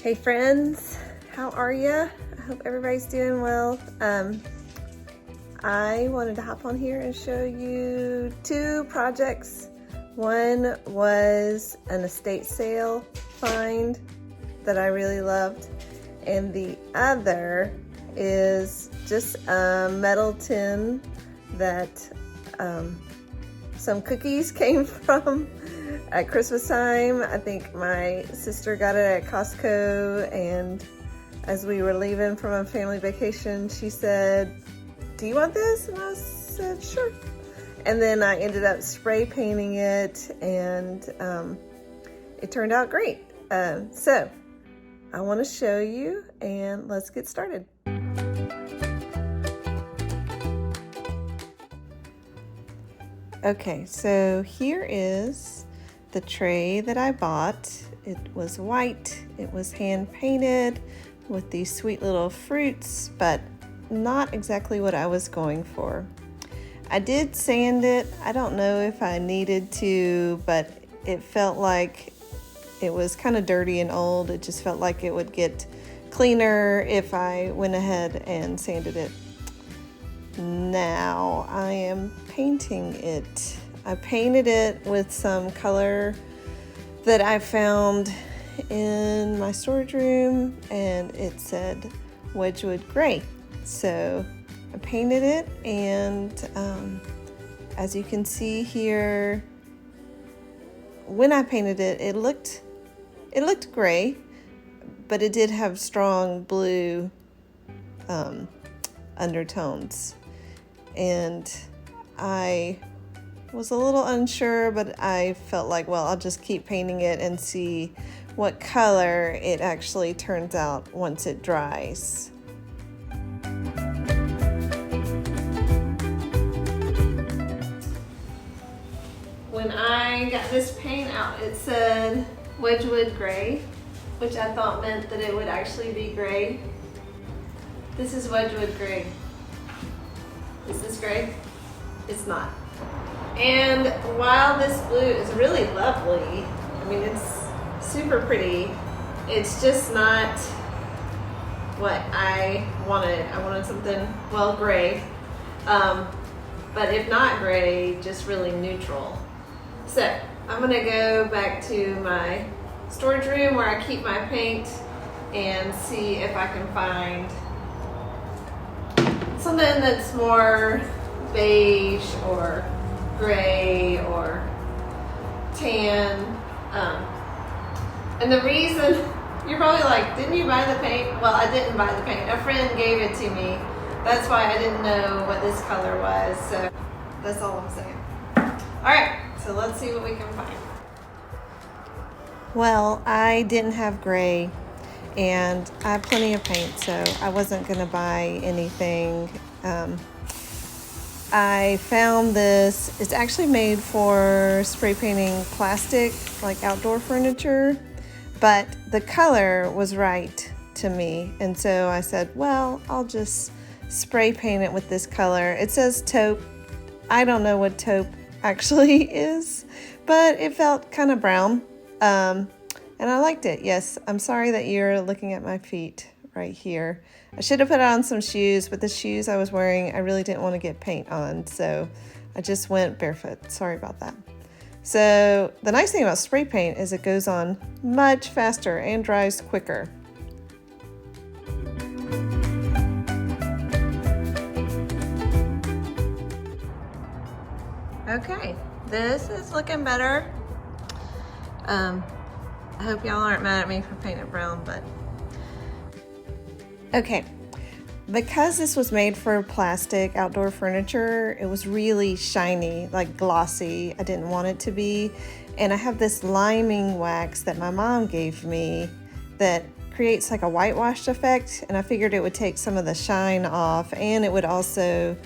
Hey friends, how are you? I hope everybody's doing well. I wanted to hop on here and show you two projects. One was an estate sale find that I really loved, and the other is just a metal tin that some cookies came from at Christmas time. I think my sister got it at Costco, and as we were leaving from a family vacation, she said, "Do you want this?" And I said, "Sure." And then I ended up spray painting it, and it turned out great. So I want to show you, and let's get started. Okay, so here is the tray that I bought. It was white, it was hand painted with these sweet little fruits, but not exactly what I was going for. I did sand it. I don't know if I needed to, but it felt like it was kind of dirty and old. It just felt like it would get cleaner if I went ahead and sanded it. Now I am painting it. I painted it with some color that I found in my storage room, and it said Wedgwood Gray. So I painted it, and as you can see here, when I painted it, it looked gray, but it did have strong blue undertones. And I was a little unsure, but I felt like, well, I'll just keep painting it and see what color it actually turns out once it dries. When I got this paint out, it said Wedgwood Gray, which I thought meant that it would actually be gray. This is Wedgwood Gray. Is this gray? It's not. And while this blue is really lovely, I mean, it's super pretty, it's just not what I wanted. I wanted something, well, gray, but if not gray, just really neutral. So I'm gonna go back to my storage room where I keep my paint and see if I can find something that's more beige or gray or tan. And the reason, you're probably like, didn't you buy the paint? Well, I didn't buy the paint. A friend gave it to me. That's why I didn't know what this color was. So that's all I'm saying. All right, so let's see what we can find. Well, I didn't have gray, and I have plenty of paint, so I wasn't gonna buy anything. I found this. It's actually made for spray painting plastic, like outdoor furniture, but the color was right to me, and so I said, well, I'll just spray paint it with this color. It says taupe. I don't know what taupe actually is, but it felt kind of brown. And I liked it. Yes, I'm sorry that you're looking at my feet right here. I should have put on some shoes, but the shoes I was wearing, I really didn't want to get paint on, so I just went barefoot. Sorry about that. So the nice thing about spray paint is it goes on much faster and dries quicker. Okay, this is looking better. I hope y'all aren't mad at me for painting it brown, but okay. Because this was made for plastic outdoor furniture, it was really shiny, like glossy. I didn't want it to be. And I have this liming wax that my mom gave me that creates like a whitewash effect, and I figured it would take some of the shine off, and it would also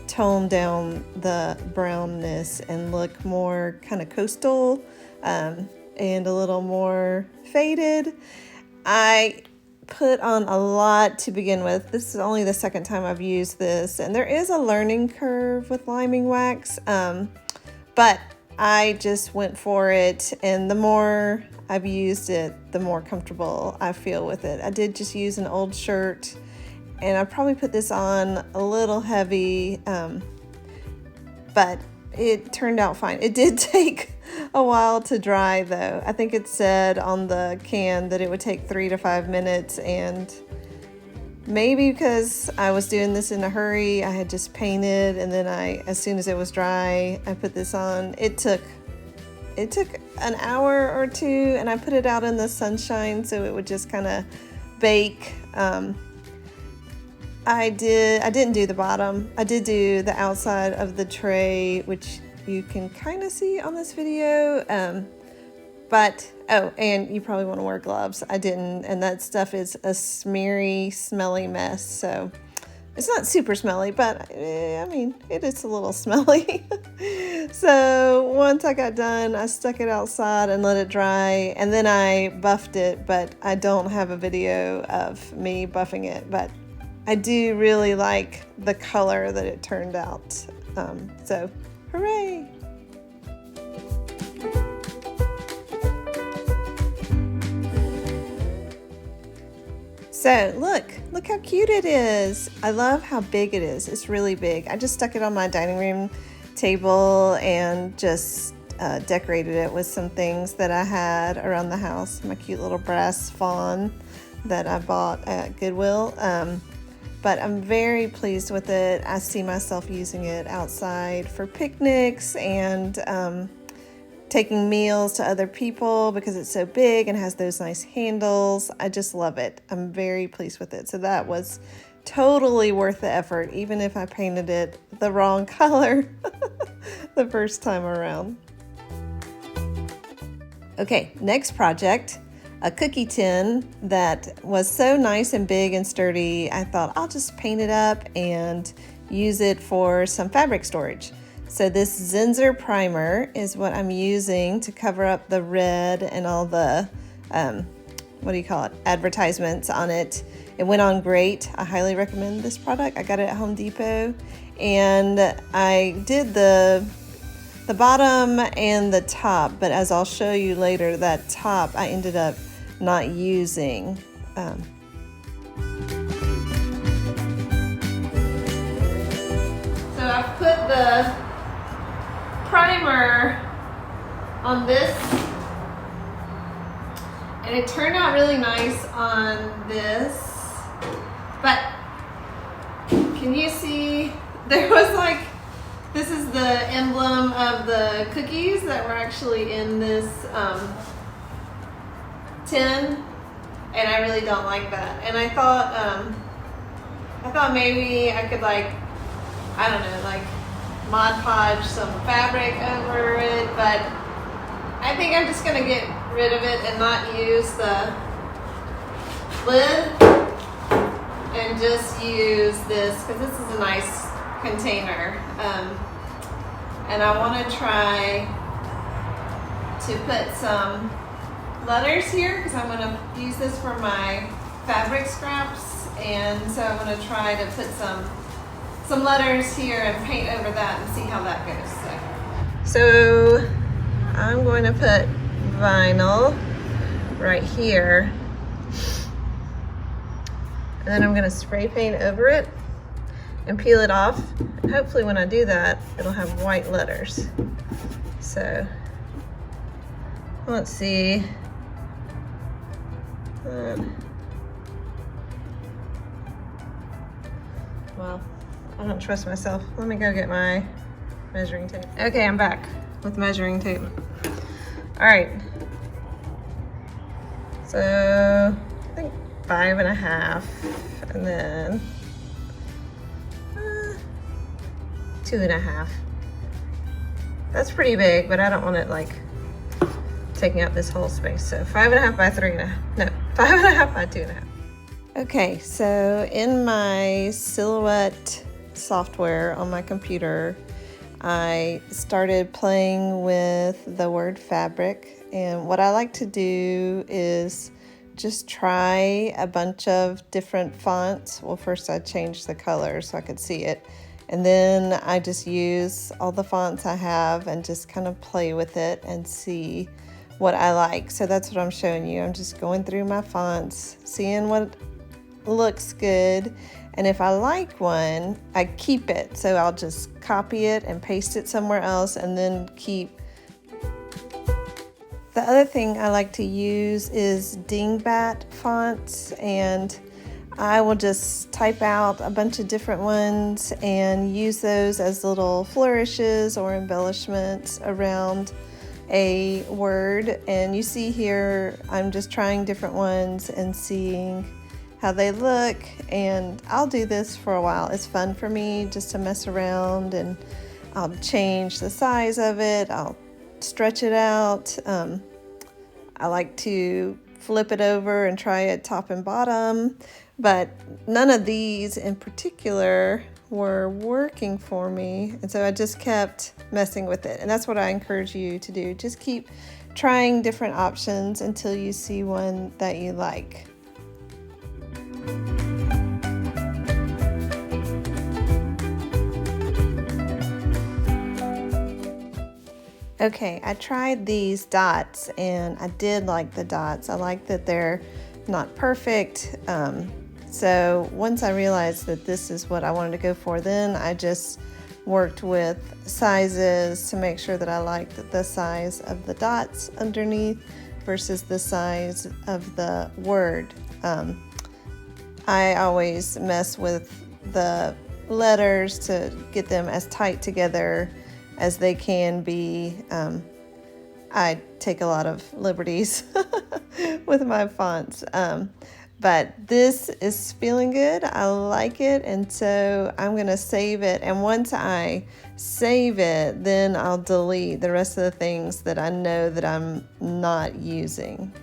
tone down the brownness and look more kind of coastal and a little more faded. I put on a lot to begin with. This is only the second time I've used this, and there is a learning curve with liming wax, but I just went for it, and the more I've used it, the more comfortable I feel with it. I did just use an old shirt, and I probably put this on a little heavy, but it turned out fine. It did take a while to dry though. I think it said on the can that it would take 3 to 5 minutes, and maybe because I was doing this in a hurry, I had just painted, and then as soon as it was dry, I put this on. It took an hour or two, and I put it out in the sunshine so it would just kind of bake. I didn't do the bottom. I did do the outside of the tray, which you can kind of see on this video. Oh, and you probably want to wear gloves. I didn't, and that stuff is a smeary, smelly mess. So it's not super smelly, but I mean, it is a little smelly. So once I got done, I stuck it outside and let it dry, and then I buffed it, but I don't have a video of me buffing it, but I do really like the color that it turned out. So hooray! So look how cute it is. I love how big it is. It's really big. I just stuck it on my dining room table and just decorated it with some things that I had around the house. My cute little brass fawn that I bought at Goodwill. But I'm very pleased with it. I see myself using it outside for picnics and taking meals to other people because it's so big and has those nice handles. I just love it. I'm very pleased with it. So that was totally worth the effort, even if I painted it the wrong color the first time around. Okay, next project, a cookie tin that was so nice and big and sturdy. I thought I'll just paint it up and use it for some fabric storage. So this Zinsser primer is what I'm using to cover up the red and all the, advertisements on it. It went on great. I highly recommend this product. I got it at Home Depot, and I did the bottom and the top, but as I'll show you later, that top I ended up not using. So I've put the primer on this, and it turned out really nice on this, but can you see there was like, this is the emblem of the cookies that were actually in this tin, and I really don't like that. And I thought maybe I could Mod Podge some fabric over it, but I think I'm just gonna get rid of it and not use the lid and just use this, because this is a nice container. And I want to try to put some letters here, because I'm going to use this for my fabric scraps, and so I'm going to try to put some letters here and paint over that and see how that goes. So I'm going to put vinyl right here, and then I'm going to spray paint over it and peel it off, and hopefully when I do that it'll have white letters. So let's see. Well, I don't trust myself. Let me go get my measuring tape. Okay, I'm back with measuring tape. All right, so I think 5.5, and then 2.5. That's pretty big, but I don't want it like taking up this whole space. So 5.5 by 3.5. No, 5.5 by 2.5. Okay, so in my Silhouette software on my computer, I started playing with the word fabric, and what I like to do is just try a bunch of different fonts. Well, first I changed the color so I could see it, And then I just use all the fonts I have and just kind of play with it and see what I like. So that's what I'm showing you. I'm just going through my fonts, seeing what looks good. And if I like one, I keep it. So I'll just copy it and paste it somewhere else and then keep. The other thing I like to use is dingbat fonts, and I will just type out a bunch of different ones and use those as little flourishes or embellishments around a word. And you see here, I'm just trying different ones and seeing how they look, and I'll do this for a while. It's fun for me just to mess around, and I'll change the size of it, I'll stretch it out. I like to flip it over and try it top and bottom, but none of these in particular were working for me, and so I just kept messing with it. And that's what I encourage you to do. Just keep trying different options until you see one that you like. Okay, I tried these dots and I did like the dots. I like that they're not perfect. So once I realized that this is what I wanted to go for, then I just worked with sizes to make sure that I liked the size of the dots underneath versus the size of the word. I always mess with the letters to get them as tight together as they can be. I take a lot of liberties with my fonts, but this is feeling good. I like it, and so I'm gonna save it, and once I save it, then I'll delete the rest of the things that I know that I'm not using.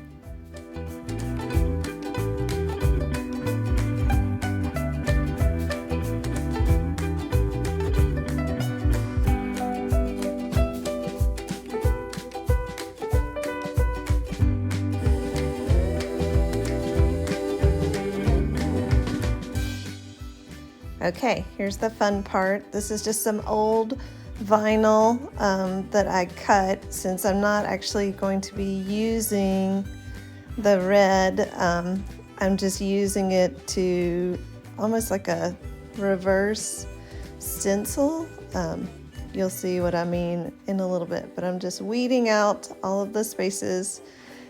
Okay, here's the fun part. This is just some old vinyl that I cut, since I'm not actually going to be using the red. I'm just using it to almost like a reverse stencil. You'll see what I mean in a little bit, but I'm just weeding out all of the spaces,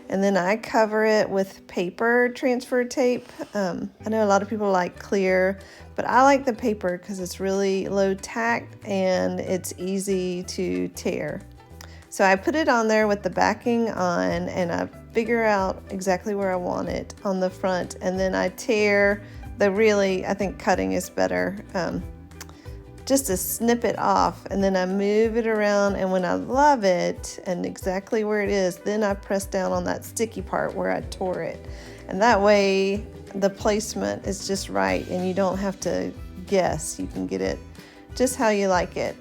and then I cover it with paper transfer tape. I know a lot of people like clear, but I like the paper because it's really low tack and it's easy to tear. So I put it on there with the backing on, and I figure out exactly where I want it on the front, and then I tear I think cutting is better, just to snip it off, and then I move it around, and when I love it and exactly where it is, then I press down on that sticky part where I tore it, and that way the placement is just right and you don't have to guess. You can get it just how you like it.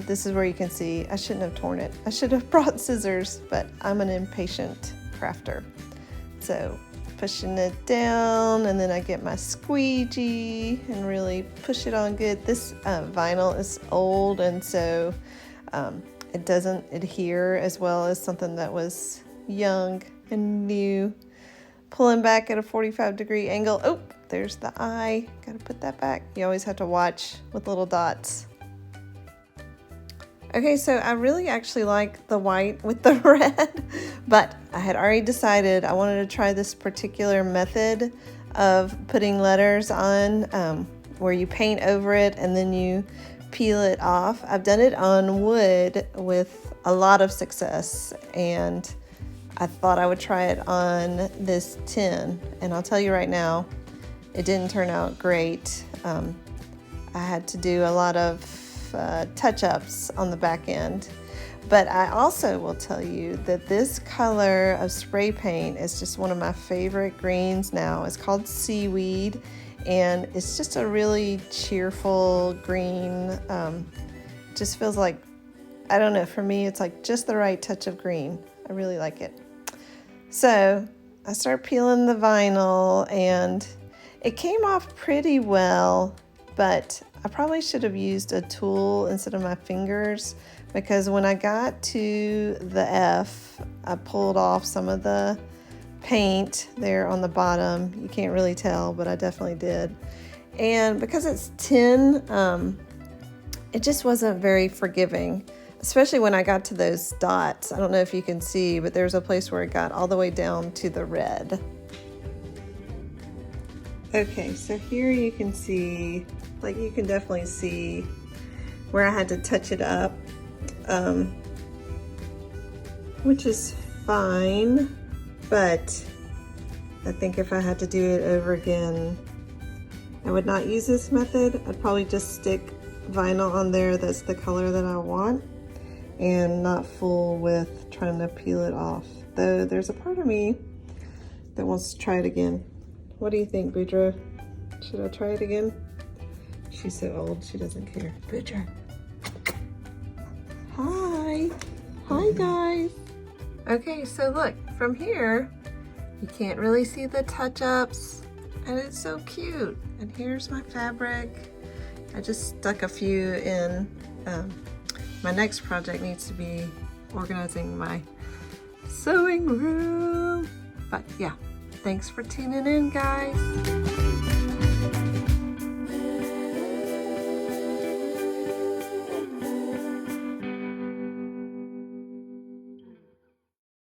This is where you can see I shouldn't have torn it. I should have brought scissors, but I'm an impatient crafter. So pushing it down, and then I get my squeegee and really push it on good. This vinyl is old, and so it doesn't adhere as well as something that was young and new. Pulling back at a 45-degree angle. Oh, there's the eye. Gotta put that back. You always have to watch with little dots. Okay, so I really actually like the white with the red, but I had already decided I wanted to try this particular method of putting letters on, where you paint over it and then you peel it off. I've done it on wood with a lot of success, and I thought I would try it on this tin, and I'll tell you right now, it didn't turn out great. I had to do a lot of touch-ups on the back end, but I also will tell you that this color of spray paint is just one of my favorite greens now. It's called Seaweed, and it's just a really cheerful green. Just feels like, I don't know, for me it's like just the right touch of green. I really like it. So I start peeling the vinyl, and it came off pretty well, but I probably should have used a tool instead of my fingers, because when I got to the F, I pulled off some of the paint there on the bottom. You can't really tell, but I definitely did. And because it's tin, it just wasn't very forgiving, especially when I got to those dots. I don't know if you can see, but there's a place where it got all the way down to the red. Okay, so here you can see, like you can definitely see where I had to touch it up, which is fine, but I think if I had to do it over again, I would not use this method. I'd probably just stick vinyl on there that's the color that I want and not fool with trying to peel it off. Though there's a part of me that wants to try it again. What do you think, Boudreaux? Should I try it again? She's so old, she doesn't care. Boudreaux. Hi. Hi, guys. Okay, so look, from here, you can't really see the touch-ups, and it's so cute. And here's my fabric. I just stuck a few in. My next project needs to be organizing my sewing room. But yeah. Thanks for tuning in, guys.